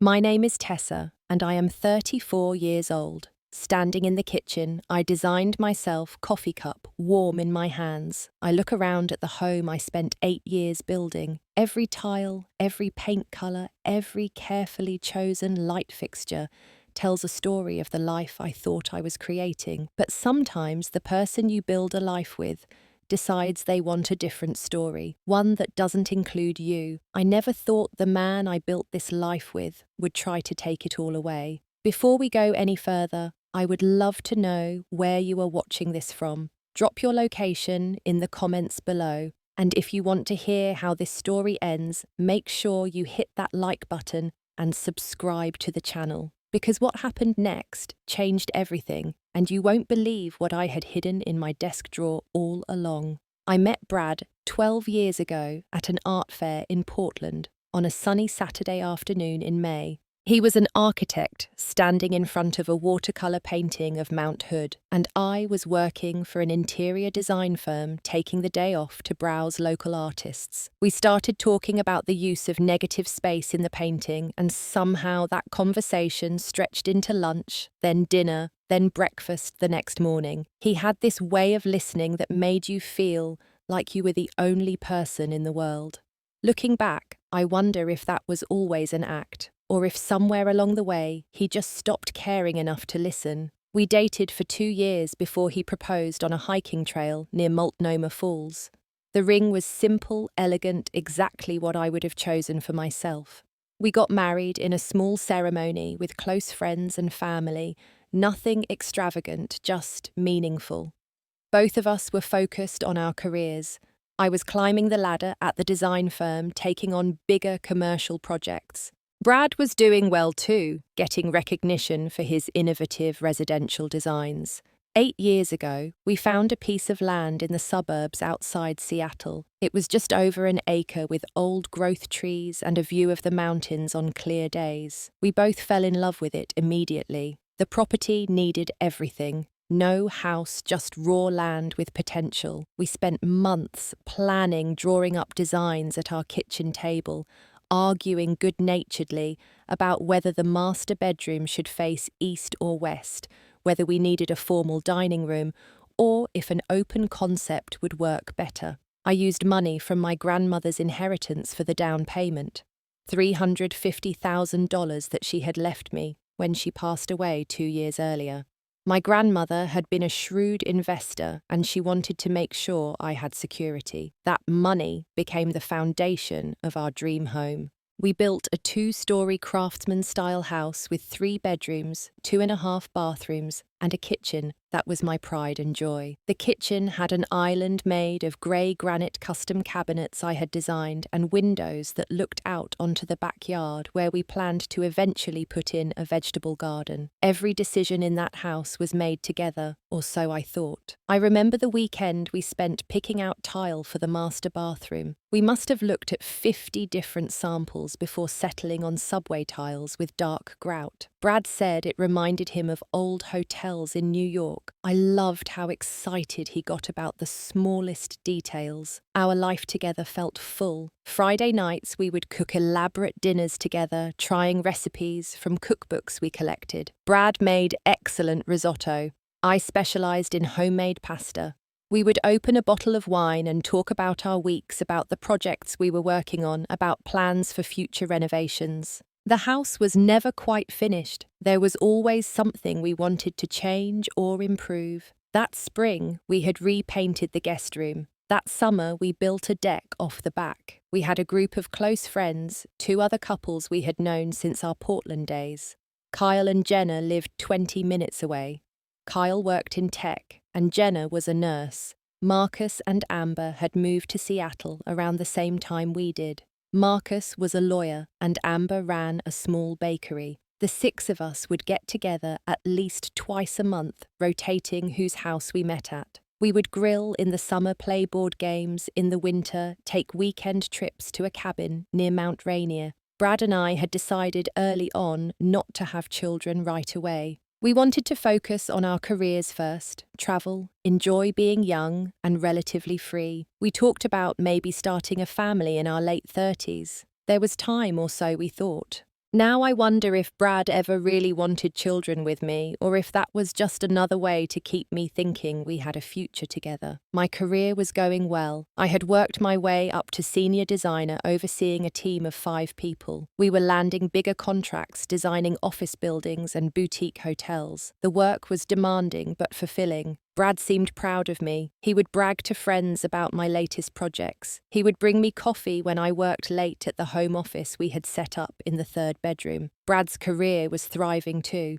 My name is Tessa, and I am 34 years old. Standing in the kitchen, I designed myself coffee cup warm in my hands. I look around at the home I spent 8 years building. Every tile, every paint colour, every carefully chosen light fixture tells a story of the life I thought I was creating. But sometimes the person you build a life with decides they want a different story, one that doesn't include you. I never thought the man I built this life with would try to take it all away. Before we go any further, I would love to know where you are watching this from. Drop your location in the comments below. And if you want to hear how this story ends, make sure you hit that like button and subscribe to the channel. Because what happened next changed everything, and you won't believe what I had hidden in my desk drawer all along. I met Brad 12 years ago at an art fair in Portland on a sunny Saturday afternoon in May. He was an architect standing in front of a watercolour painting of Mount Hood, and I was working for an interior design firm taking the day off to browse local artists. We started talking about the use of negative space in the painting, and somehow that conversation stretched into lunch, then dinner, then breakfast the next morning. He had this way of listening that made you feel like you were the only person in the world. Looking back, I wonder if that was always an act, or if somewhere along the way he just stopped caring enough to listen. We dated for 2 years before he proposed on a hiking trail near Multnomah Falls. The ring was simple, elegant, exactly what I would have chosen for myself. We got married in a small ceremony with close friends and family, nothing extravagant, just meaningful. Both of us were focused on our careers. I was climbing the ladder at the design firm, taking on bigger commercial projects. Brad was doing well too, getting recognition for his innovative residential designs. 8 years ago, we found a piece of land in the suburbs outside Seattle. It was just over an acre with old growth trees and a view of the mountains on clear days. We both fell in love with it immediately. The property needed everything. No house, just raw land with potential. We spent months planning, drawing up designs at our kitchen table, arguing good-naturedly about whether the master bedroom should face east or west, whether we needed a formal dining room, or if an open concept would work better. I used money from my grandmother's inheritance for the down payment, $350,000 that she had left me when she passed away 2 years earlier. My grandmother had been a shrewd investor, and she wanted to make sure I had security. That money became the foundation of our dream home. We built a 2-story craftsman-style house with 3 bedrooms, 2.5 bathrooms, and a kitchen that was my pride and joy. The kitchen had an island made of grey granite custom cabinets I had designed and windows that looked out onto the backyard where we planned to eventually put in a vegetable garden. Every decision in that house was made together, or so I thought. I remember the weekend we spent picking out tile for the master bathroom. We must have looked at 50 different samples before settling on subway tiles with dark grout. Brad said it reminded him of old hotels in New York. I loved how excited he got about the smallest details. Our life together felt full. Friday nights we would cook elaborate dinners together, trying recipes from cookbooks we collected. Brad made excellent risotto. I specialized in homemade pasta. We would open a bottle of wine and talk about our weeks, about the projects we were working on, about plans for future renovations. The house was never quite finished. There was always something we wanted to change or improve. That spring, we had repainted the guest room. That summer, we built a deck off the back. We had a group of close friends, 2 other couples we had known since our Portland days. Kyle and Jenna lived 20 minutes away. Kyle worked in tech, and Jenna was a nurse. Marcus and Amber had moved to Seattle around the same time we did. Marcus was a lawyer, and Amber ran a small bakery. The 6 of us would get together at least twice a month, rotating whose house we met at. We would grill in the summer, play board games, in the winter, take weekend trips to a cabin near Mount Rainier. Brad and I had decided early on not to have children right away. We wanted to focus on our careers first, travel, enjoy being young and relatively free. We talked about maybe starting a family in our late 30s. There was time, or so we thought. Now I wonder if Brad ever really wanted children with me, or if that was just another way to keep me thinking we had a future together. My career was going well. I had worked my way up to senior designer, overseeing a team of 5 people. We were landing bigger contracts, designing office buildings and boutique hotels. The work was demanding but fulfilling. Brad seemed proud of me. He would brag to friends about my latest projects. He would bring me coffee when I worked late at the home office we had set up in the 3rd bedroom. Brad's career was thriving too.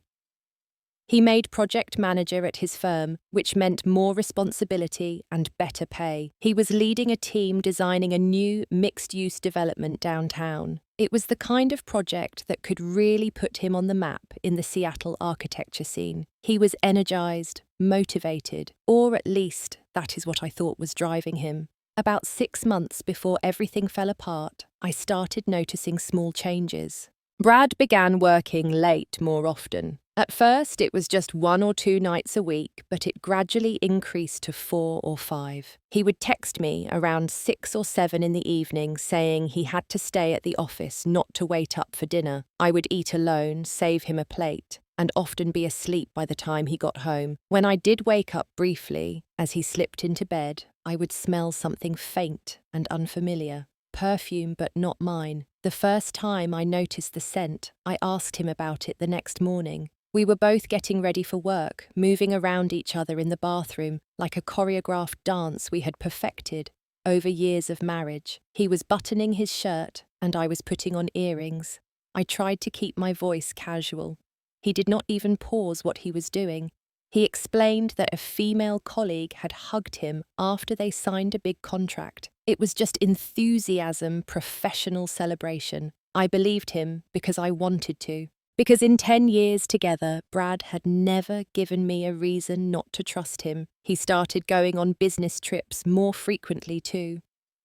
He made project manager at his firm, which meant more responsibility and better pay. He was leading a team designing a new mixed-use development downtown. It was the kind of project that could really put him on the map in the Seattle architecture scene. He was energized, motivated, or at least that is what I thought was driving him. About 6 months before everything fell apart, I started noticing small changes. Brad began working late more often. At first, it was just 1 or 2 nights a week, but it gradually increased to 4 or 5. He would text me around 6 or 7 in the evening saying he had to stay at the office not to wait up for dinner. I would eat alone, save him a plate, and often be asleep by the time he got home. When I did wake up briefly, as he slipped into bed, I would smell something faint and unfamiliar. Perfume, but not mine. The first time I noticed the scent, I asked him about it the next morning. We were both getting ready for work, moving around each other in the bathroom like a choreographed dance we had perfected over years of marriage. He was buttoning his shirt, and I was putting on earrings. I tried to keep my voice casual. He did not even pause what he was doing. He explained that a female colleague had hugged him after they signed a big contract. It was just enthusiasm, professional celebration. I believed him because I wanted to. Because in 10 years together, Brad had never given me a reason not to trust him. He started going on business trips more frequently too.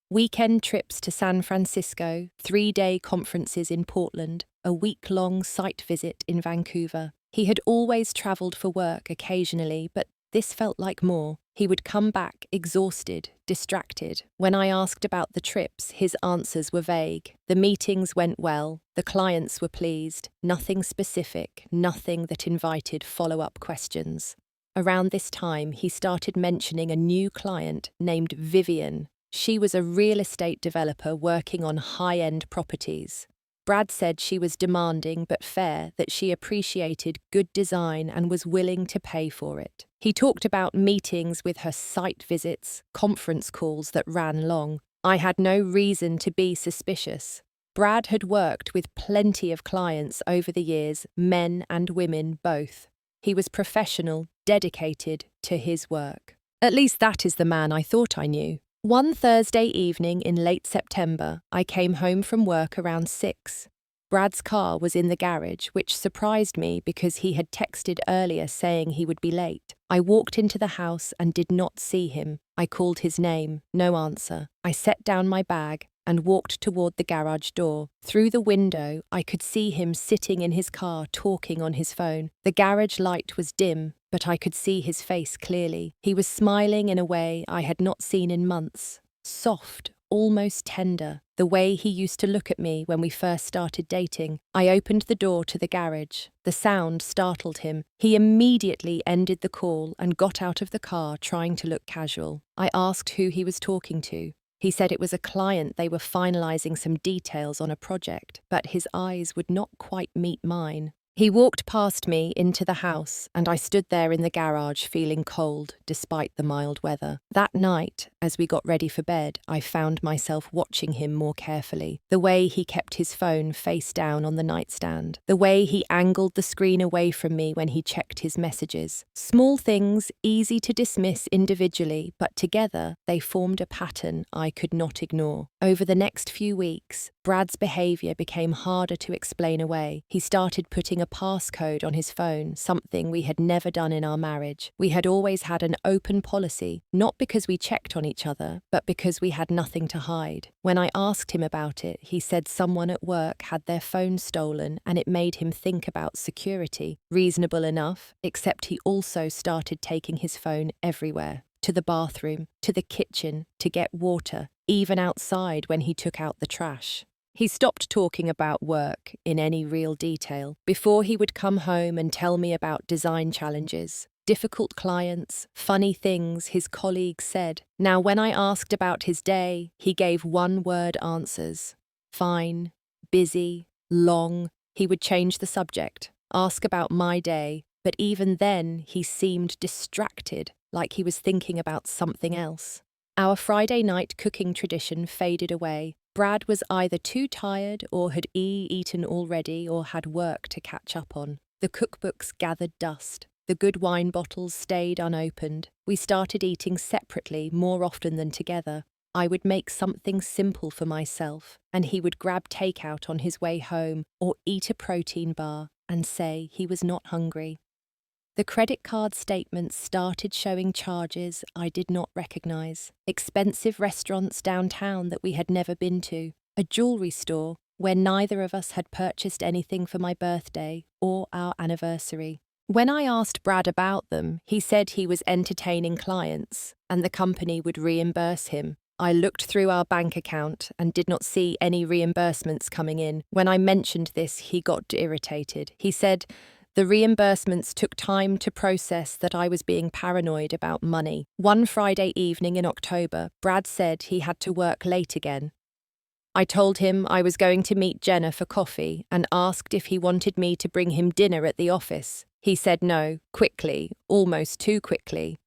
Weekend trips to San Francisco, 3-day conferences in Portland, a week-long site visit in Vancouver. He had always travelled for work occasionally, but this felt like more. He would come back exhausted, distracted. When I asked about the trips, his answers were vague. The meetings went well, the clients were pleased, nothing specific, nothing that invited follow-up questions. Around this time, he started mentioning a new client named Vivian. She was a real estate developer working on high-end properties. Brad said she was demanding but fair, that she appreciated good design and was willing to pay for it. He talked about meetings with her, site visits, conference calls that ran long. I had no reason to be suspicious. Brad had worked with plenty of clients over the years, men and women both. He was professional, dedicated to his work. At least that is the man I thought I knew. One Thursday evening in late September, I came home from work around 6. Brad's car was in the garage, which surprised me because he had texted earlier saying he would be late. I walked into the house and did not see him. I called his name, no answer. I set down my bag and walked toward the garage door. Through the window, I could see him sitting in his car talking on his phone. The garage light was dim, but I could see his face clearly. He was smiling in a way I had not seen in months. Soft, almost tender, the way he used to look at me when we first started dating. I opened the door to the garage. The sound startled him. He immediately ended the call and got out of the car, trying to look casual. I asked who he was talking to. He said it was a client. They were finalizing some details on a project, but his eyes would not quite meet mine. He walked past me into the house, and I stood there in the garage feeling cold despite the mild weather. That night, as we got ready for bed, I found myself watching him more carefully. The way he kept his phone face down on the nightstand. The way he angled the screen away from me when he checked his messages. Small things, easy to dismiss individually, but together they formed a pattern I could not ignore. Over the next few weeks, Brad's behavior became harder to explain away. He started putting a passcode on his phone, something we had never done in our marriage. We had always had an open policy, not because we checked on each other, but because we had nothing to hide. When I asked him about it, he said someone at work had their phone stolen and it made him think about security. Reasonable enough, except he also started taking his phone everywhere. To the bathroom, to the kitchen, to get water, even outside when he took out the trash. He stopped talking about work in any real detail before he would come home and tell me about design challenges, difficult clients, funny things his colleagues said. Now, when I asked about his day, he gave one-word answers. Fine, busy, long. He would change the subject, ask about my day, but even then he seemed distracted, like he was thinking about something else. Our Friday night cooking tradition faded away. Brad was either too tired or had eaten already or had work to catch up on. The cookbooks gathered dust. The good wine bottles stayed unopened. We started eating separately more often than together. I would make something simple for myself, and he would grab takeout on his way home or eat a protein bar and say he was not hungry. The credit card statements started showing charges I did not recognize. Expensive restaurants downtown that we had never been to. A jewelry store where neither of us had purchased anything for my birthday or our anniversary. When I asked Brad about them, he said he was entertaining clients and the company would reimburse him. I looked through our bank account and did not see any reimbursements coming in. When I mentioned this, he got irritated. He said the reimbursements took time to process, that I was being paranoid about money. One Friday evening in October, Brad said he had to work late again. I told him I was going to meet Jenna for coffee and asked if he wanted me to bring him dinner at the office. He said no, quickly, almost too quickly.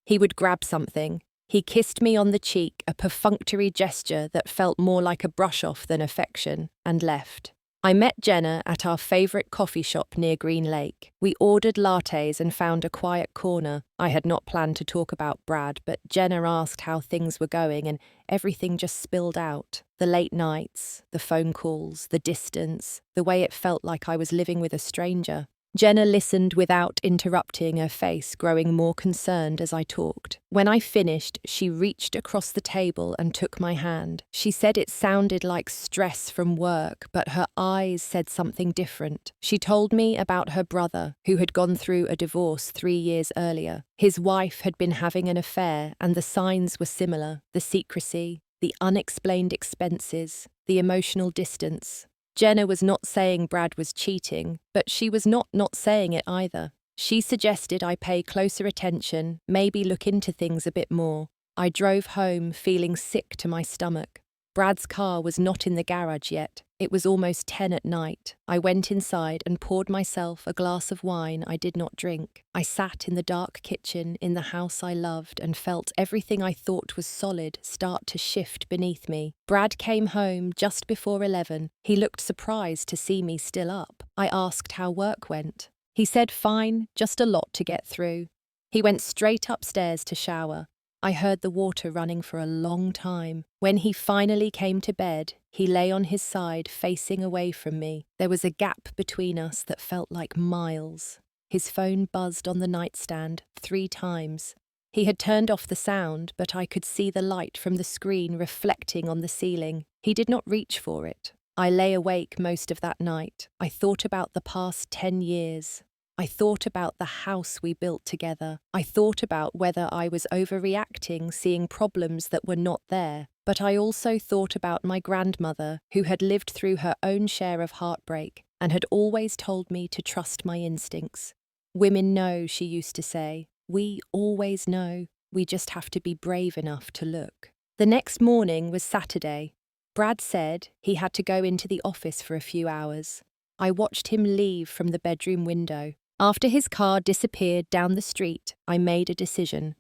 He would grab something. He kissed me on the cheek, a perfunctory gesture that felt more like a brush-off than affection, and left. I met Jenna at our favourite coffee shop near Green Lake. We ordered lattes and found a quiet corner. I had not planned to talk about Brad, but Jenna asked how things were going and everything just spilled out. The late nights, the phone calls, the distance, the way it felt like I was living with a stranger. Jenna listened without interrupting, her face growing more concerned as I talked. When I finished, she reached across the table and took my hand. She said it sounded like stress from work, but her eyes said something different. She told me about her brother, who had gone through a divorce 3 years earlier. His wife had been having an affair, and the signs were similar: the secrecy, the unexplained expenses, the emotional distance. Jenna was not saying Brad was cheating, but she was not saying it either. She suggested I pay closer attention, maybe look into things a bit more. I drove home feeling sick to my stomach. Brad's car was not in the garage yet. It was almost 10 at night. I went inside and poured myself a glass of wine I did not drink. I sat in the dark kitchen in the house I loved and felt everything I thought was solid start to shift beneath me. Brad came home just before 11. He looked surprised to see me still up. I asked how work went. He said fine, just a lot to get through. He went straight upstairs to shower. I heard the water running for a long time. When he finally came to bed, he lay on his side facing away from me. There was a gap between us that felt like miles. His phone buzzed on the nightstand 3 times. He had turned off the sound, but I could see the light from the screen reflecting on the ceiling. He did not reach for it. I lay awake most of that night. I thought about the past 10 years. I thought about the house we built together. I thought about whether I was overreacting, seeing problems that were not there. But I also thought about my grandmother, who had lived through her own share of heartbreak and had always told me to trust my instincts. Women know, she used to say. We always know. We just have to be brave enough to look. The next morning was Saturday. Brad said he had to go into the office for a few hours. I watched him leave from the bedroom window. After his car disappeared down the street, I made a decision.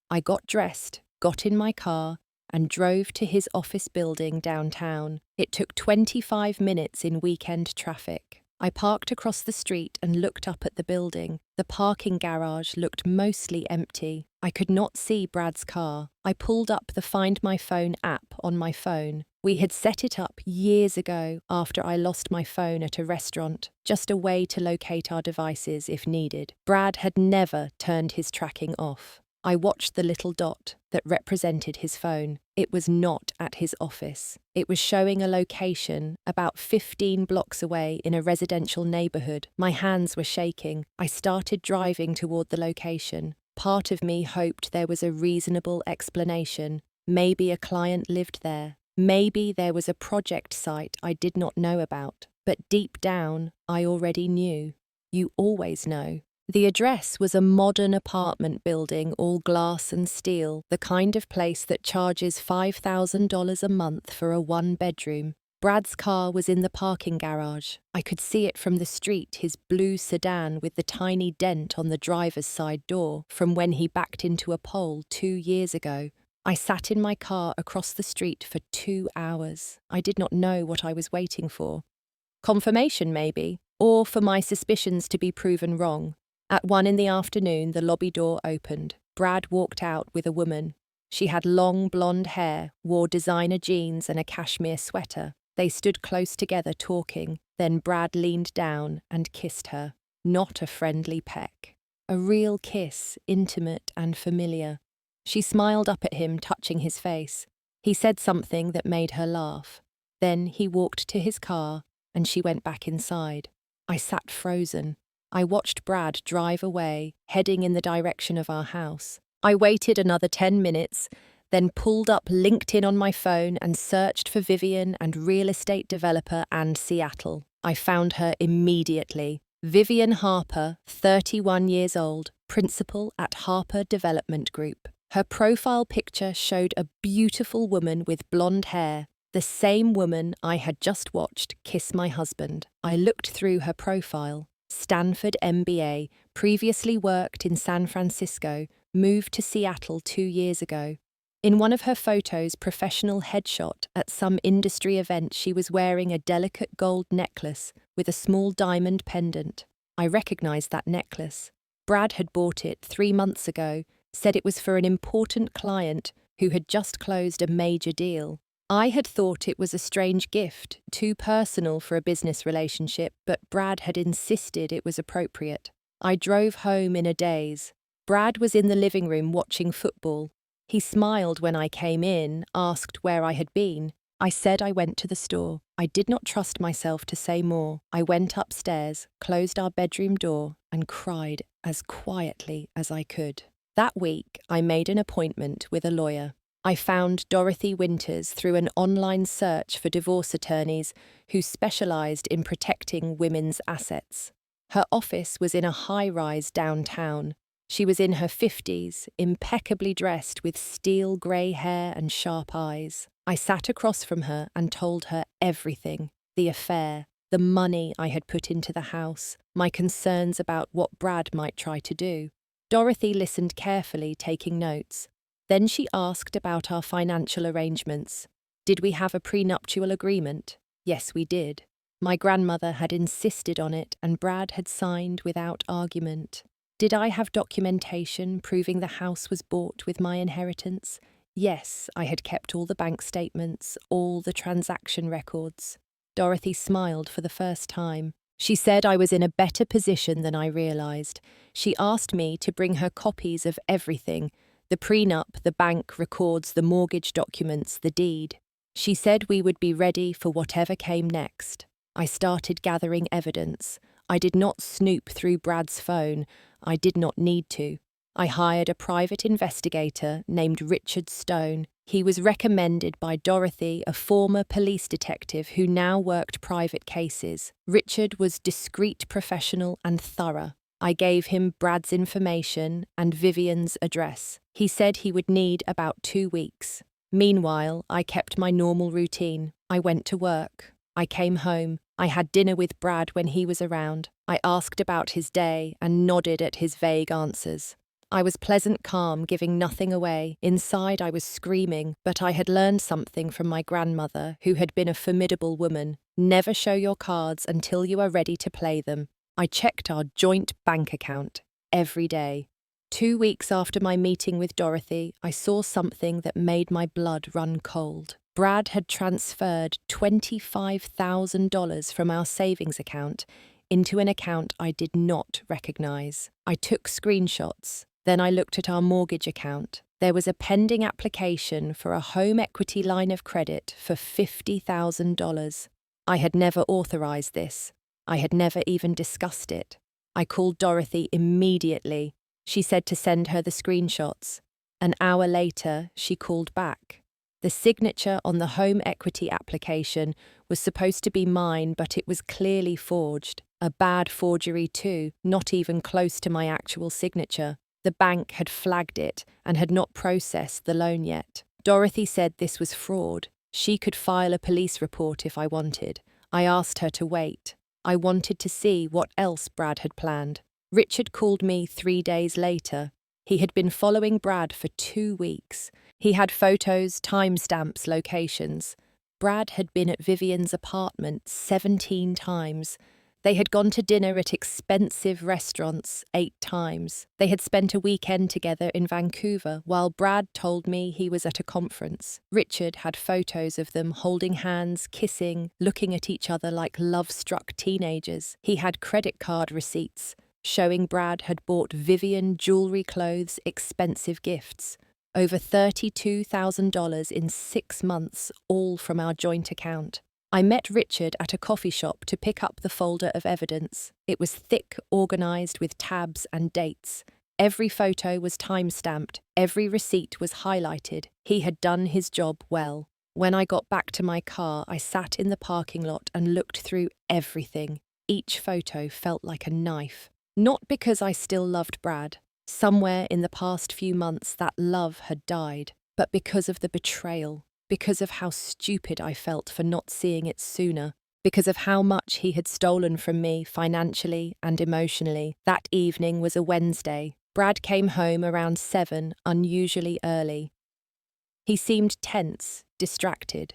I got dressed, got in my car, and drove to his office building downtown. It took 25 minutes in weekend traffic. I parked across the street and looked up at the building. The parking garage looked mostly empty. I could not see Brad's car. I pulled up the Find My Phone app on my phone. We had set it up years ago after I lost my phone at a restaurant, just a way to locate our devices if needed. Brad had never turned his tracking off. I watched the little dot that represented his phone. It was not at his office. It was showing a location about 15 blocks away in a residential neighborhood. My hands were shaking. I started driving toward the location. Part of me hoped there was a reasonable explanation. Maybe a client lived there. Maybe there was a project site I did not know about, but deep down, I already knew. You always know. The address was a modern apartment building, all glass and steel, the kind of place that charges $5,000 a month for a one-bedroom. Brad's car was in the parking garage. I could see it from the street, his blue sedan with the tiny dent on the driver's side door from when he backed into a pole 2 years ago. I sat in my car across the street for 2 hours. I did not know what I was waiting for. Confirmation, maybe, or for my suspicions to be proven wrong. At 1 in the afternoon, the lobby door opened. Brad walked out with a woman. She had long blonde hair, wore designer jeans and a cashmere sweater. They stood close together talking. Then Brad leaned down and kissed her. Not a friendly peck. A real kiss, intimate and familiar. She smiled up at him, touching his face. He said something that made her laugh. Then he walked to his car and she went back inside. I sat frozen. I watched Brad drive away, heading in the direction of our house. I waited another 10 minutes, then pulled up LinkedIn on my phone and searched for Vivian and real estate developer and Seattle. I found her immediately. Vivian Harper, 31 years old, principal at Harper Development Group. Her profile picture showed a beautiful woman with blonde hair, the same woman I had just watched kiss my husband. I looked through her profile. Stanford MBA, previously worked in San Francisco, moved to Seattle 2 years ago. In one of her photos, professional headshot at some industry event, she was wearing a delicate gold necklace with a small diamond pendant. I recognized that necklace. Brad had bought it 3 months ago, said it was for an important client who had just closed a major deal. I had thought it was a strange gift, too personal for a business relationship, but Brad had insisted it was appropriate. I drove home in a daze. Brad was in the living room watching football. He smiled when I came in, asked where I had been. I said I went to the store. I did not trust myself to say more. I went upstairs, closed our bedroom door, and cried as quietly as I could. That week, I made an appointment with a lawyer. I found Dorothy Winters through an online search for divorce attorneys who specialized in protecting women's assets. Her office was in a high-rise downtown. She was in her 50s, impeccably dressed with steel grey hair and sharp eyes. I sat across from her and told her everything: the affair, the money I had put into the house, my concerns about what Brad might try to do. Dorothy listened carefully, taking notes. Then she asked about our financial arrangements. Did we have a prenuptial agreement? Yes, we did. My grandmother had insisted on it, and Brad had signed without argument. Did I have documentation proving the house was bought with my inheritance? Yes, I had kept all the bank statements, all the transaction records. Dorothy smiled for the first time. She said I was in a better position than I realized. She asked me to bring her copies of everything: the prenup, the bank records, the mortgage documents, the deed. She said we would be ready for whatever came next. I started gathering evidence. I did not snoop through Brad's phone. I did not need to. I hired a private investigator named Richard Stone. He was recommended by Dorothy, a former police detective who now worked private cases. Richard was discreet, professional, and thorough. I gave him Brad's information and Vivian's address. He said he would need about 2 weeks. Meanwhile, I kept my normal routine. I went to work. I came home. I had dinner with Brad when he was around. I asked about his day and nodded at his vague answers. I was pleasant calm, giving nothing away. Inside I was screaming, but I had learned something from my grandmother, who had been a formidable woman. Never show your cards until you are ready to play them. I checked our joint bank account every day. 2 weeks after my meeting with Dorothy, I saw something that made my blood run cold. Brad had transferred $25,000 from our savings account into an account I did not recognize. I took screenshots. Then I looked at our mortgage account. There was a pending application for a home equity line of credit for $50,000. I had never authorized this. I had never even discussed it. I called Dorothy immediately. She said to send her the screenshots. An hour later, she called back. The signature on the home equity application was supposed to be mine, but it was clearly forged. A bad forgery too, not even close to my actual signature. The bank had flagged it and had not processed the loan yet. Dorothy said this was fraud. She could file a police report if I wanted. I asked her to wait. I wanted to see what else Brad had planned. Richard called me 3 days later. He had been following Brad for 2 weeks. He had photos, timestamps, locations. Brad had been at Vivian's apartment 17 times. They had gone to dinner at expensive restaurants 8 times. They had spent a weekend together in Vancouver, while Brad told me he was at a conference. Richard had photos of them holding hands, kissing, looking at each other like love-struck teenagers. He had credit card receipts showing Brad had bought Vivian jewelry, clothes, expensive gifts. Over $32,000 in 6 months, all from our joint account. I met Richard at a coffee shop to pick up the folder of evidence. It was thick, organised with tabs and dates. Every photo was time-stamped. Every receipt was highlighted. He had done his job well. When I got back to my car, I sat in the parking lot and looked through everything. Each photo felt like a knife. Not because I still loved Brad. Somewhere in the past few months that love had died, but because of the betrayal. Because of how stupid I felt for not seeing it sooner, because of how much he had stolen from me financially and emotionally. That evening was a Wednesday. Brad came home around 7, unusually early. He seemed tense, distracted.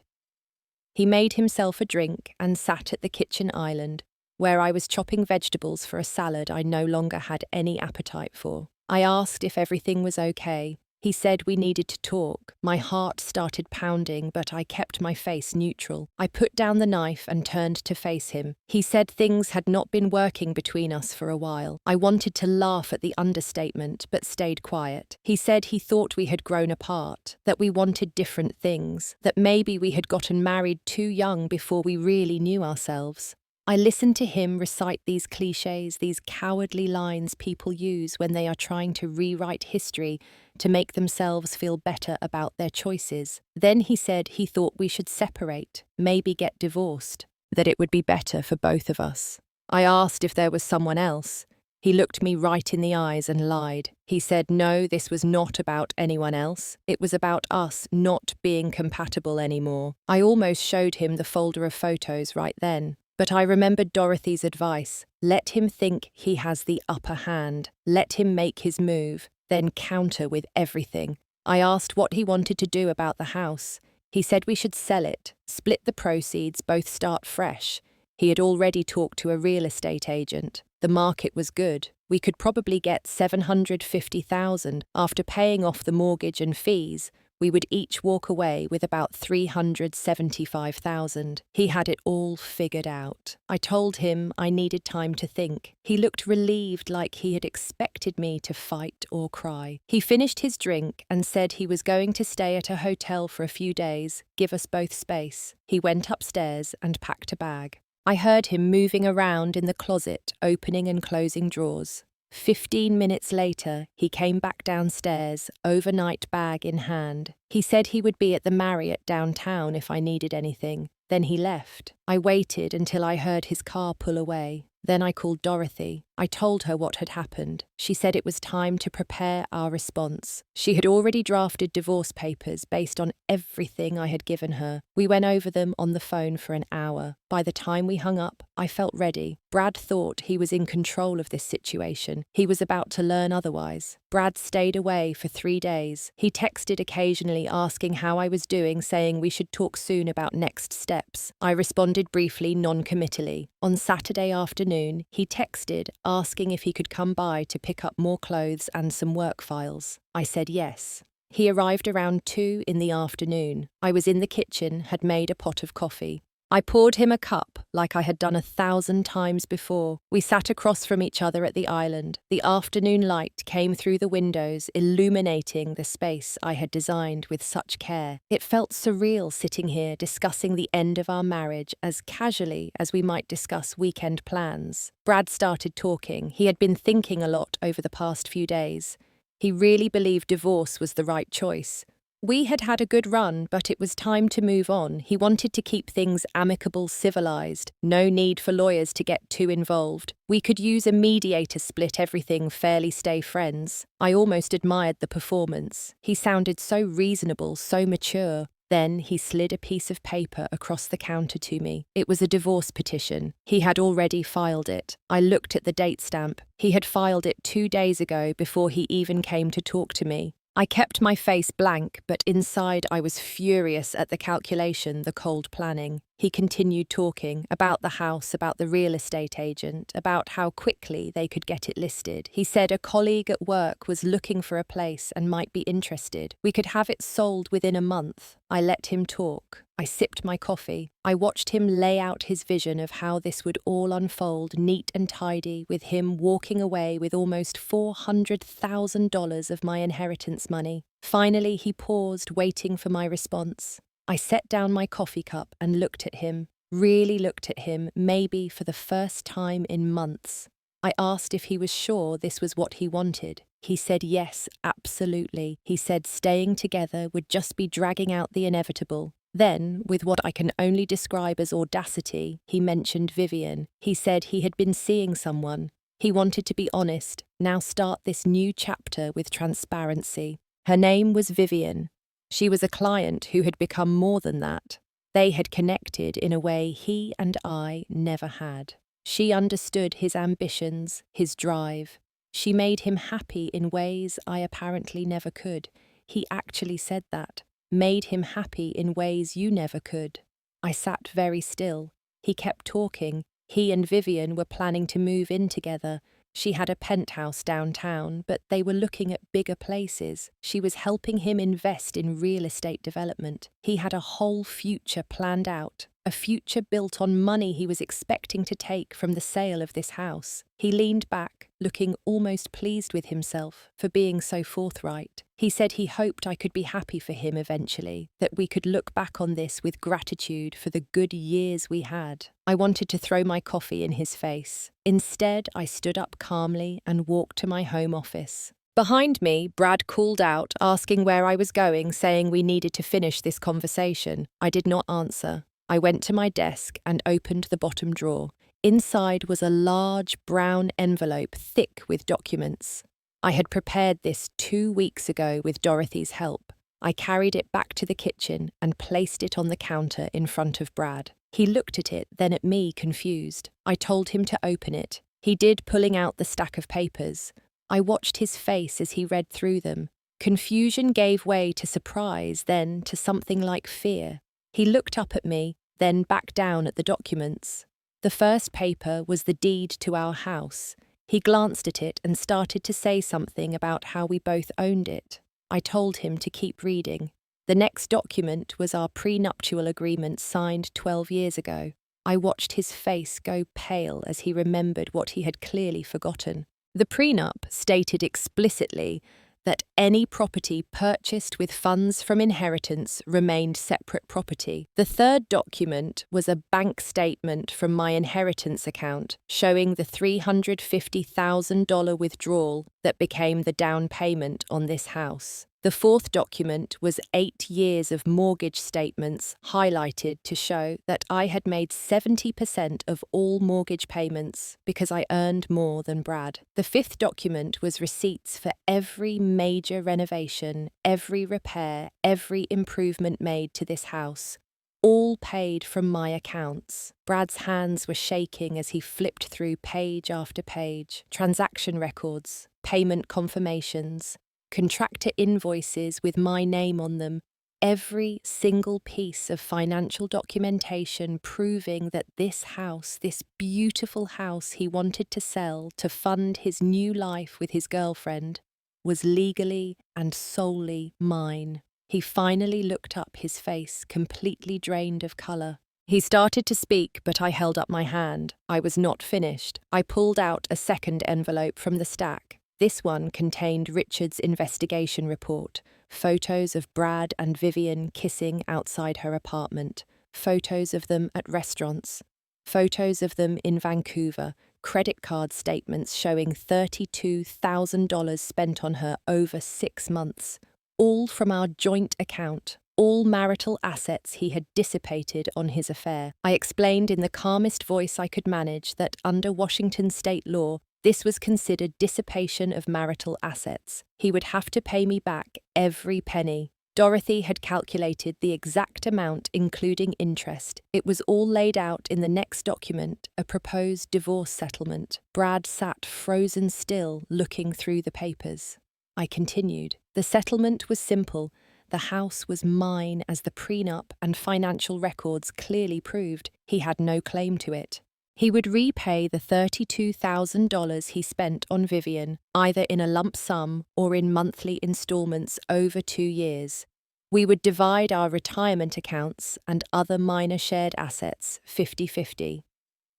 He made himself a drink and sat at the kitchen island, where I was chopping vegetables for a salad I no longer had any appetite for. I asked if everything was okay. He said we needed to talk. My heart started pounding, but I kept my face neutral. I put down the knife and turned to face him. He said things had not been working between us for a while. I wanted to laugh at the understatement, but stayed quiet. He said he thought we had grown apart, that we wanted different things, that maybe we had gotten married too young before we really knew ourselves. I listened to him recite these cliches, these cowardly lines people use when they are trying to rewrite history to make themselves feel better about their choices. Then he said he thought we should separate, maybe get divorced, that it would be better for both of us. I asked if there was someone else. He looked me right in the eyes and lied. He said no, this was not about anyone else. It was about us not being compatible anymore. I almost showed him the folder of photos right then. But I remembered Dorothy's advice. Let him think he has the upper hand. Let him make his move, then counter with everything. I asked what he wanted to do about the house. He said we should sell it, split the proceeds, both start fresh. He had already talked to a real estate agent. The market was good. We could probably get $750,000 after paying off the mortgage and fees. We would each walk away with about $375,000. He had it all figured out. I told him I needed time to think. He looked relieved, like he had expected me to fight or cry. He finished his drink and said he was going to stay at a hotel for a few days, give us both space. He went upstairs and packed a bag. I heard him moving around in the closet, opening and closing drawers. 15 minutes later, he came back downstairs, overnight bag in hand. He said he would be at the Marriott downtown if I needed anything. Then he left. I waited until I heard his car pull away. Then I called Dorothy. I told her what had happened. She said it was time to prepare our response. She had already drafted divorce papers based on everything I had given her. We went over them on the phone for an hour. By the time we hung up, I felt ready. Brad thought he was in control of this situation. He was about to learn otherwise. Brad stayed away for 3 days. He texted occasionally asking how I was doing, saying we should talk soon about next steps. I responded briefly, non-committally. On Saturday afternoon, he texted asking if he could come by to pick up more clothes and some work files. I said yes. He arrived around 2 in the afternoon. I was in the kitchen, had made a pot of coffee. I poured him a cup like I had done 1,000 times before. We sat across from each other at the island. The afternoon light came through the windows, illuminating the space I had designed with such care. It felt surreal sitting here discussing the end of our marriage as casually as we might discuss weekend plans. Brad started talking. He had been thinking a lot over the past few days. He really believed divorce was the right choice. We had had a good run, but it was time to move on. He wanted to keep things amicable, civilized. No need for lawyers to get too involved. We could use a mediator, split everything, fairly stay friends. I almost admired the performance. He sounded so reasonable, so mature. Then he slid a piece of paper across the counter to me. It was a divorce petition. He had already filed it. I looked at the date stamp. He had filed it 2 days ago before he even came to talk to me. I kept my face blank, but inside I was furious at the calculation, the cold planning. He continued talking about the house, about the real estate agent, about how quickly they could get it listed. He said a colleague at work was looking for a place and might be interested. We could have it sold within a month. I let him talk. I sipped my coffee. I watched him lay out his vision of how this would all unfold, neat and tidy, with him walking away with almost $400,000 of my inheritance money. Finally, he paused, waiting for my response. I set down my coffee cup and looked at him, really looked at him, maybe for the first time in months. I asked if he was sure this was what he wanted. He said yes, absolutely. He said staying together would just be dragging out the inevitable. Then, with what I can only describe as audacity, he mentioned Vivian. He said he had been seeing someone. He wanted to be honest, now start this new chapter with transparency. Her name was Vivian. She was a client who had become more than that. They had connected in a way he and I never had. She understood his ambitions, his drive. She made him happy in ways I apparently never could. He actually said that. Made him happy in ways you never could. I sat very still. He kept talking. He and Vivian were planning to move in together. She had a penthouse downtown, but they were looking at bigger places. She was helping him invest in real estate development. He had a whole future planned out, a future built on money he was expecting to take from the sale of this house. He leaned back, looking almost pleased with himself for being so forthright. He said he hoped I could be happy for him eventually, that we could look back on this with gratitude for the good years we had. I wanted to throw my coffee in his face. Instead, I stood up calmly and walked to my home office. Behind me, Brad called out, asking where I was going, saying we needed to finish this conversation. I did not answer. I went to my desk and opened the bottom drawer. Inside was a large brown envelope thick with documents. I had prepared this 2 weeks ago with Dorothy's help. I carried it back to the kitchen and placed it on the counter in front of Brad. He looked at it, then at me, confused. I told him to open it. He did, pulling out the stack of papers. I watched his face as he read through them. Confusion gave way to surprise, then to something like fear. He looked up at me, then back down at the documents. The first paper was the deed to our house. He glanced at it and started to say something about how we both owned it. I told him to keep reading. The next document was our prenuptial agreement signed 12 years ago. I watched his face go pale as he remembered what he had clearly forgotten. The prenup stated explicitly that any property purchased with funds from inheritance remained separate property. The third document was a bank statement from my inheritance account showing the $350,000 withdrawal that became the down payment on this house. The fourth document was 8 years of mortgage statements highlighted to show that I had made 70% of all mortgage payments because I earned more than Brad. The fifth document was receipts for every major renovation, every repair, every improvement made to this house, all paid from my accounts. Brad's hands were shaking as he flipped through page after page. Transaction records, payment confirmations, contractor invoices with my name on them, every single piece of financial documentation proving that this house, this beautiful house he wanted to sell to fund his new life with his girlfriend, was legally and solely mine. He finally looked up, his face completely drained of colour. He started to speak, but I held up my hand. I was not finished. I pulled out a second envelope from the stack. This one contained Richard's investigation report, photos of Brad and Vivian kissing outside her apartment, photos of them at restaurants, photos of them in Vancouver, credit card statements showing $32,000 spent on her over 6 months, all from our joint account, all marital assets he had dissipated on his affair. I explained in the calmest voice I could manage that under Washington state law, this was considered dissipation of marital assets. He would have to pay me back every penny. Dorothy had calculated the exact amount, including interest. It was all laid out in the next document, a proposed divorce settlement. Brad sat frozen still, looking through the papers. I continued. The settlement was simple. The house was mine, as the prenup and financial records clearly proved. He had no claim to it. He would repay the $32,000 he spent on Vivian, either in a lump sum or in monthly installments over 2 years. We would divide our retirement accounts and other minor shared assets 50-50.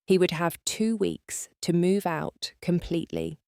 He would have 2 weeks to move out completely.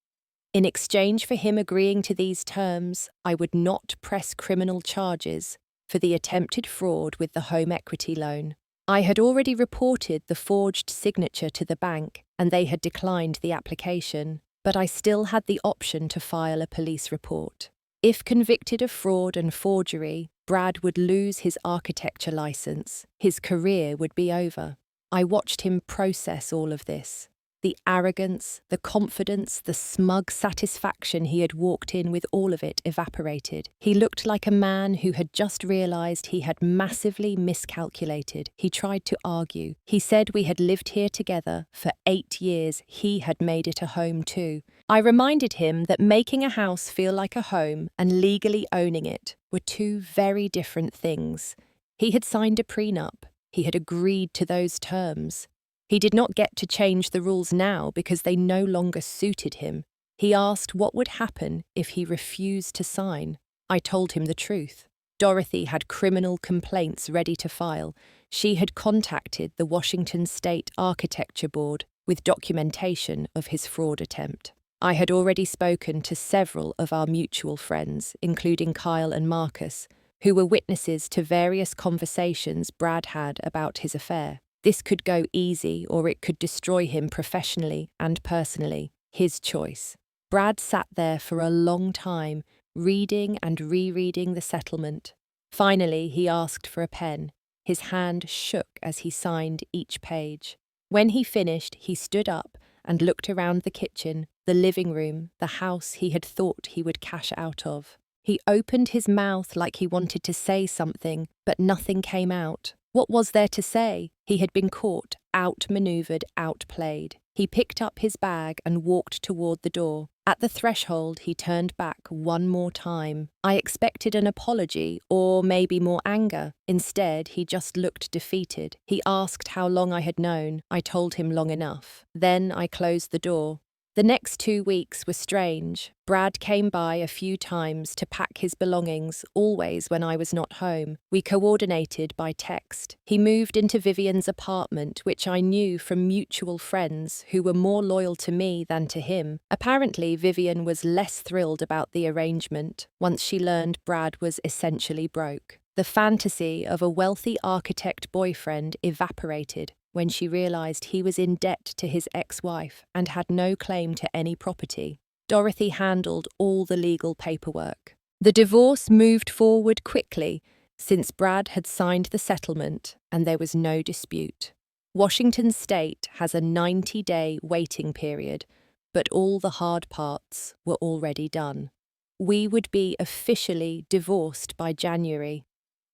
In exchange for him agreeing to these terms, I would not press criminal charges for the attempted fraud with the home equity loan. I had already reported the forged signature to the bank, and they had declined the application, but I still had the option to file a police report. If convicted of fraud and forgery, Brad would lose his architecture license. His career would be over. I watched him process all of this. The arrogance, the confidence, the smug satisfaction he had walked in with, all of it evaporated. He looked like a man who had just realized he had massively miscalculated. He tried to argue. He said we had lived here together for 8 years. He had made it a home too. I reminded him that making a house feel like a home and legally owning it were 2 very different things. He had signed a prenup. He had agreed to those terms. He did not get to change the rules now because they no longer suited him. He asked what would happen if he refused to sign. I told him the truth. Dorothy had criminal complaints ready to file. She had contacted the Washington State Architecture Board with documentation of his fraud attempt. I had already spoken to several of our mutual friends, including Kyle and Marcus, who were witnesses to various conversations Brad had about his affair. This could go easy, or it could destroy him professionally and personally. His choice. Brad sat there for a long time, reading and rereading the settlement. Finally, he asked for a pen. His hand shook as he signed each page. When he finished, he stood up and looked around the kitchen, the living room, the house he had thought he would cash out of. He opened his mouth like he wanted to say something, but nothing came out. What was there to say? He had been caught, outmaneuvered, outplayed. He picked up his bag and walked toward the door. At the threshold, he turned back one more time. I expected an apology, or maybe more anger. Instead, he just looked defeated. He asked how long I had known. I told him long enough. Then I closed the door. The next 2 weeks were strange. Brad came by a few times to pack his belongings, always when I was not home. We coordinated by text. He moved into Vivian's apartment, which I knew from mutual friends who were more loyal to me than to him. Apparently, Vivian was less thrilled about the arrangement once she learned Brad was essentially broke. The fantasy of a wealthy architect boyfriend evaporated when she realized he was in debt to his ex-wife and had no claim to any property. Dorothy handled all the legal paperwork. The divorce moved forward quickly since Brad had signed the settlement and there was no dispute. Washington State has a 90-day waiting period, but all the hard parts were already done. We would be officially divorced by January.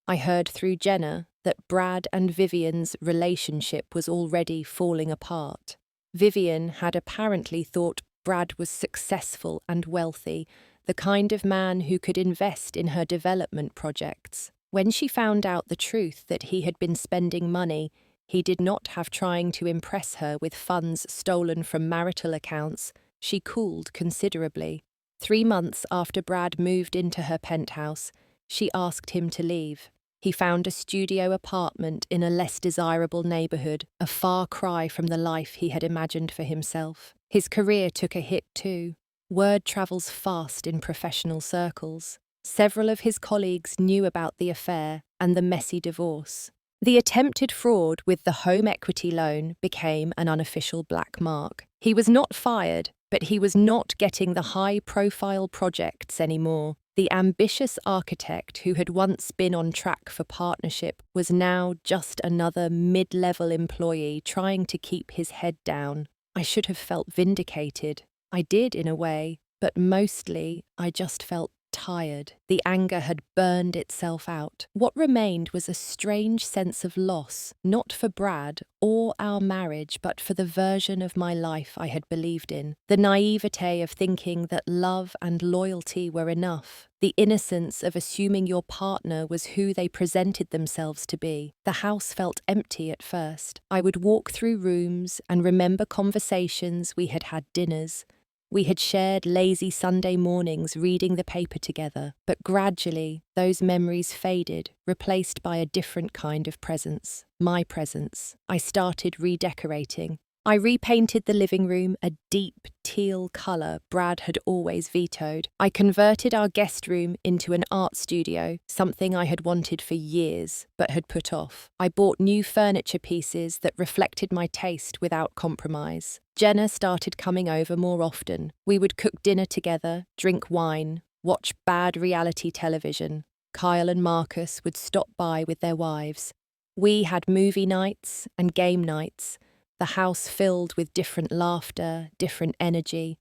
I heard through Jenna that Brad and Vivian's relationship was already falling apart. Vivian had apparently thought Brad was successful and wealthy, the kind of man who could invest in her development projects. When she found out the truth that he had been spending money he did not have trying to impress her with funds stolen from marital accounts, she cooled considerably. 3 months after Brad moved into her penthouse, she asked him to leave. He found a studio apartment in a less desirable neighborhood, a far cry from the life he had imagined for himself. His career took a hit too. Word travels fast in professional circles. Several of his colleagues knew about the affair and the messy divorce. The attempted fraud with the home equity loan became an unofficial black mark. He was not fired, but he was not getting the high-profile projects anymore. The ambitious architect who had once been on track for partnership was now just another mid-level employee trying to keep his head down. I should have felt vindicated. I did in a way, but mostly I just felt tired. The anger had burned itself out. What remained was a strange sense of loss, not for Brad or our marriage, but for the version of my life I had believed in. The naivete of thinking that love and loyalty were enough. The innocence of assuming your partner was who they presented themselves to be. The house felt empty at first. I would walk through rooms and remember conversations we had had dinners. We had shared lazy Sunday mornings reading the paper together, but gradually those memories faded, replaced by a different kind of presence. My presence. I started redecorating. I repainted the living room a deep teal colour Brad had always vetoed. I converted our guest room into an art studio, something I had wanted for years, but had put off. I bought new furniture pieces that reflected my taste without compromise. Jenna started coming over more often. We would cook dinner together, drink wine, watch bad reality television. Kyle and Marcus would stop by with their wives. We had movie nights and game nights, the house filled with different laughter, different energy.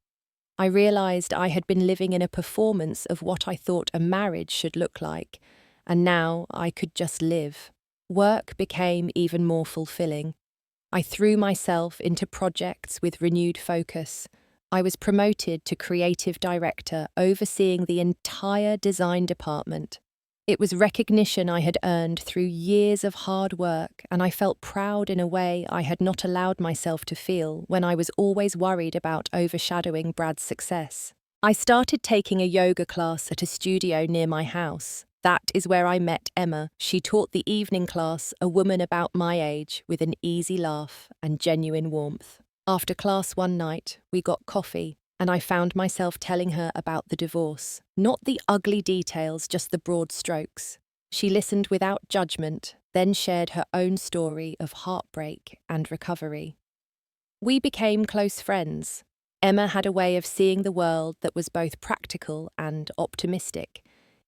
I realised I had been living in a performance of what I thought a marriage should look like, and now I could just live. Work became even more fulfilling. I threw myself into projects with renewed focus. I was promoted to creative director, overseeing the entire design department. It was recognition I had earned through years of hard work, and I felt proud in a way I had not allowed myself to feel when I was always worried about overshadowing Brad's success. I started taking a yoga class at a studio near my house. That is where I met Emma. She taught the evening class, a woman about my age, with an easy laugh and genuine warmth. After class one night, we got coffee, and I found myself telling her about the divorce. Not the ugly details, just the broad strokes. She listened without judgment, then shared her own story of heartbreak and recovery. We became close friends. Emma had a way of seeing the world that was both practical and optimistic.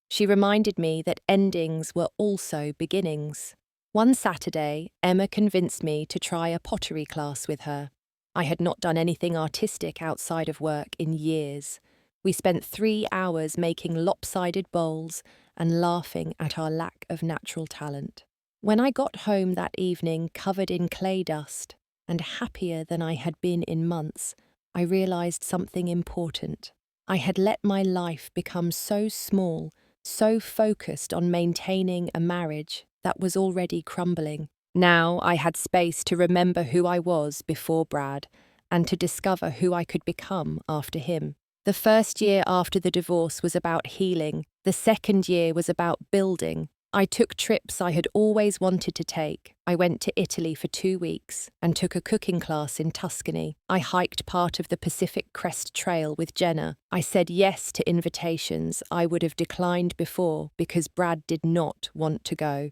She reminded me that endings were also beginnings. One Saturday, Emma convinced me to try a pottery class with her. I had not done anything artistic outside of work in years. We spent 3 hours making lopsided bowls and laughing at our lack of natural talent. When I got home that evening covered in clay dust and happier than I had been in months, I realised something important. I had let my life become so small, so focused on maintaining a marriage that was already crumbling. Now I had space to remember who I was before Brad and to discover who I could become after him. The first year after the divorce was about healing. The second year was about building. I took trips I had always wanted to take. I went to Italy for 2 weeks and took a cooking class in Tuscany. I hiked part of the Pacific Crest Trail with Jenna. I said yes to invitations I would have declined before because Brad did not want to go.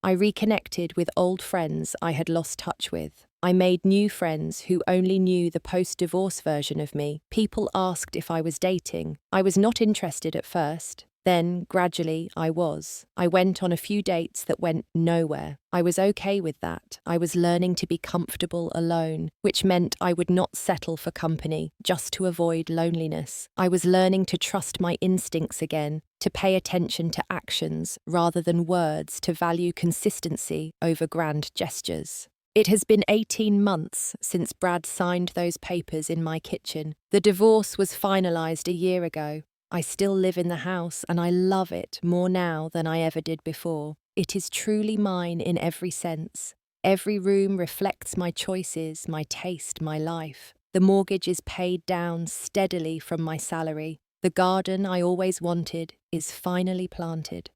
I reconnected with old friends I had lost touch with. I made new friends who only knew the post-divorce version of me. People asked if I was dating. I was not interested at first. Then, gradually, I was. I went on a few dates that went nowhere. I was okay with that. I was learning to be comfortable alone, which meant I would not settle for company, just to avoid loneliness. I was learning to trust my instincts again, to pay attention to actions rather than words, to value consistency over grand gestures. It has been 18 months since Brad signed those papers in my kitchen. The divorce was finalised a year ago. I still live in the house and I love it more now than I ever did before. It is truly mine in every sense. Every room reflects my choices, my taste, my life. The mortgage is paid down steadily from my salary. The garden I always wanted is finally planted.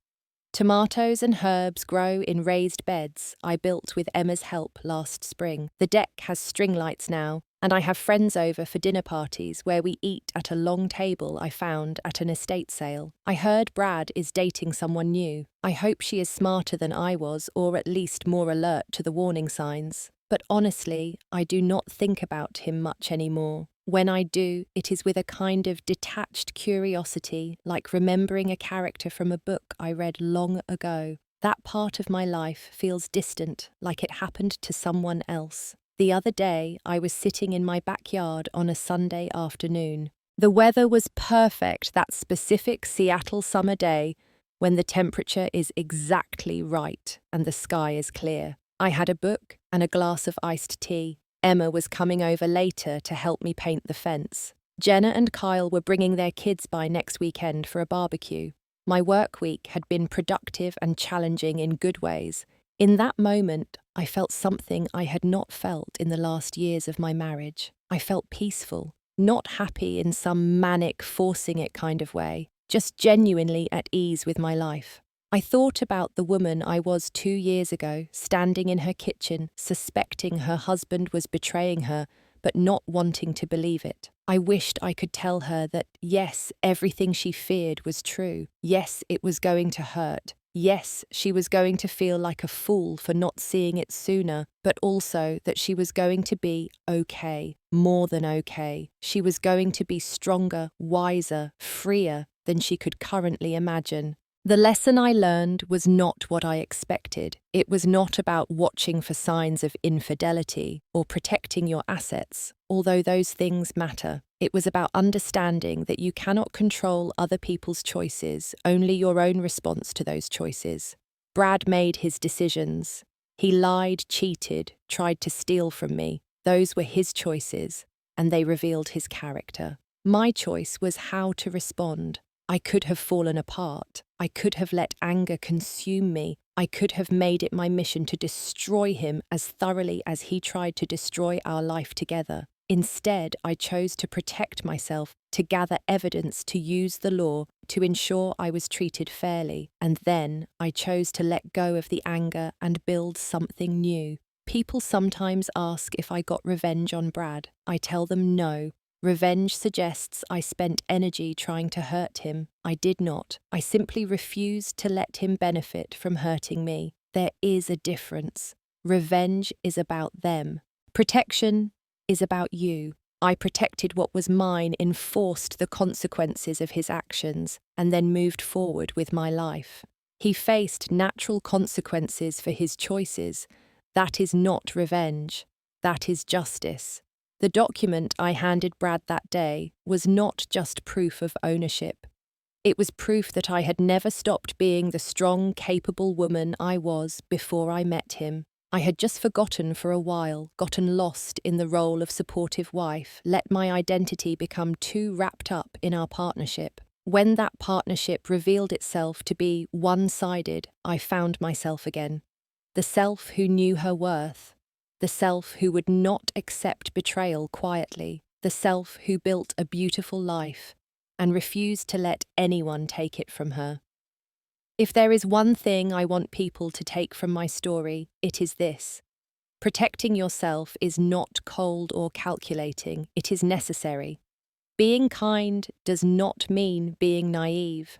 Tomatoes and herbs grow in raised beds I built with Emma's help last spring. The deck has string lights now, and I have friends over for dinner parties where we eat at a long table I found at an estate sale. I heard Brad is dating someone new. I hope she is smarter than I was, or at least more alert to the warning signs. But honestly, I do not think about him much anymore. When I do, it is with a kind of detached curiosity, like remembering a character from a book I read long ago. That part of my life feels distant, like it happened to someone else. The other day, I was sitting in my backyard on a Sunday afternoon. The weather was perfect, that specific Seattle summer day when the temperature is exactly right and the sky is clear. I had a book and a glass of iced tea. Emma was coming over later to help me paint the fence. Jenna and Kyle were bringing their kids by next weekend for a barbecue. My work week had been productive and challenging in good ways. In that moment, I felt something I had not felt in the last years of my marriage. I felt peaceful, not happy in some manic, forcing it kind of way, just genuinely at ease with my life. I thought about the woman I was 2 years ago, standing in her kitchen, suspecting her husband was betraying her, but not wanting to believe it. I wished I could tell her that, yes, everything she feared was true. Yes, it was going to hurt. Yes, she was going to feel like a fool for not seeing it sooner, but also that she was going to be okay, more than okay. She was going to be stronger, wiser, freer than she could currently imagine. The lesson I learned was not what I expected. It was not about watching for signs of infidelity or protecting your assets, although those things matter. It was about understanding that you cannot control other people's choices, only your own response to those choices. Brad made his decisions. He lied, cheated, tried to steal from me. Those were his choices, and they revealed his character. My choice was how to respond. I could have fallen apart. I could have let anger consume me. I could have made it my mission to destroy him as thoroughly as he tried to destroy our life together. Instead, I chose to protect myself, to gather evidence, to use the law, to ensure I was treated fairly. And then I chose to let go of the anger and build something new. People sometimes ask if I got revenge on Brad. I tell them no. Revenge suggests I spent energy trying to hurt him. I did not. I simply refused to let him benefit from hurting me. There is a difference. Revenge is about them. Protection is about you. I protected what was mine, enforced the consequences of his actions, and then moved forward with my life. He faced natural consequences for his choices. That is not revenge. That is justice. The document I handed Brad that day was not just proof of ownership. It was proof that I had never stopped being the strong, capable woman I was before I met him. I had just forgotten for a while, gotten lost in the role of supportive wife, let my identity become too wrapped up in our partnership. When that partnership revealed itself to be one-sided, I found myself again. The self who knew her worth. The self who would not accept betrayal quietly, the self who built a beautiful life and refused to let anyone take it from her. If there is one thing I want people to take from my story, it is this. Protecting yourself is not cold or calculating, it is necessary. Being kind does not mean being naive.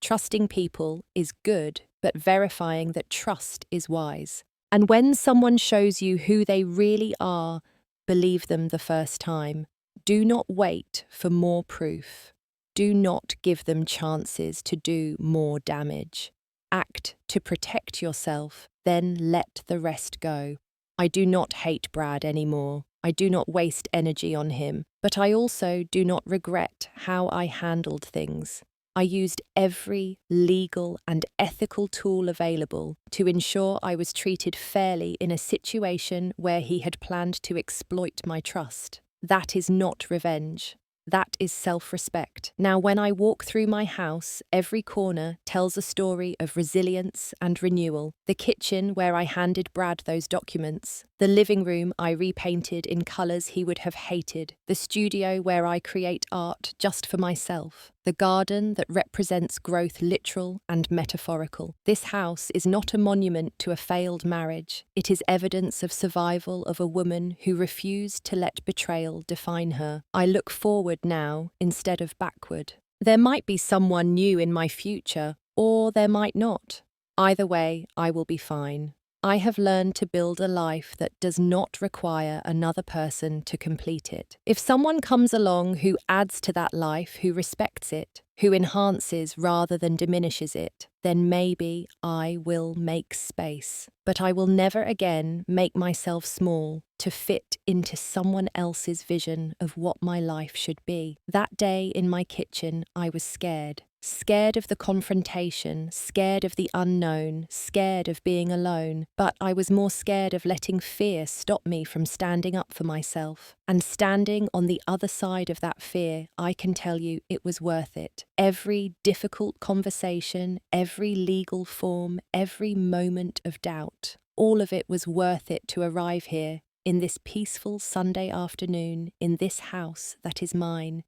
Trusting people is good, but verifying that trust is wise. And when someone shows you who they really are, believe them the first time. Do not wait for more proof. Do not give them chances to do more damage. Act to protect yourself, then let the rest go. I do not hate Brad anymore. I do not waste energy on him, but I also do not regret how I handled things. I used every legal and ethical tool available to ensure I was treated fairly in a situation where he had planned to exploit my trust. That is not revenge. That is self-respect. Now, when I walk through my house, every corner tells a story of resilience and renewal. The kitchen where I handed Brad those documents. The living room I repainted in colours he would have hated. The studio where I create art just for myself. The garden that represents growth literal and metaphorical. This house is not a monument to a failed marriage. It is evidence of survival of a woman who refused to let betrayal define her. I look forward now instead of backward. There might be someone new in my future, or there might not. Either way, I will be fine. I have learned to build a life that does not require another person to complete it. If someone comes along who adds to that life, who respects it, who enhances rather than diminishes it, then maybe I will make space. But I will never again make myself small to fit into someone else's vision of what my life should be. That day in my kitchen, I was scared. Scared of the confrontation, scared of the unknown, scared of being alone, but I was more scared of letting fear stop me from standing up for myself. And standing on the other side of that fear, I can tell you it was worth it. Every difficult conversation, every legal form, every moment of doubt, all of it was worth it to arrive here, in this peaceful Sunday afternoon, in this house that is mine.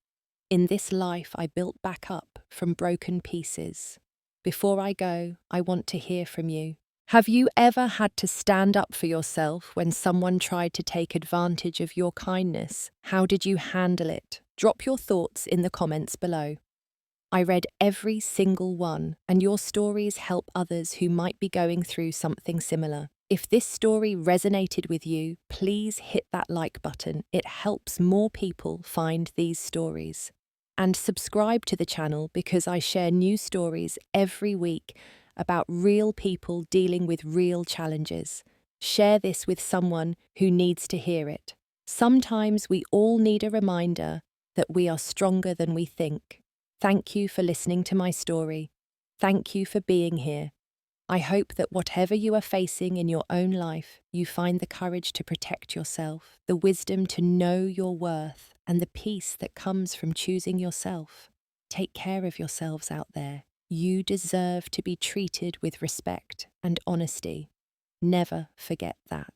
In this life I built back up from broken pieces. Before I go, I want to hear from you. Have you ever had to stand up for yourself when someone tried to take advantage of your kindness? How did you handle it? Drop your thoughts in the comments below. I read every single one, and your stories help others who might be going through something similar. If this story resonated with you, please hit that like button. It helps more people find these stories. And subscribe to the channel because I share new stories every week about real people dealing with real challenges. Share this with someone who needs to hear it. Sometimes we all need a reminder that we are stronger than we think. Thank you for listening to my story. Thank you for being here. I hope that whatever you are facing in your own life, you find the courage to protect yourself, the wisdom to know your worth, and the peace that comes from choosing yourself. Take care of yourselves out there. You deserve to be treated with respect and honesty. Never forget that.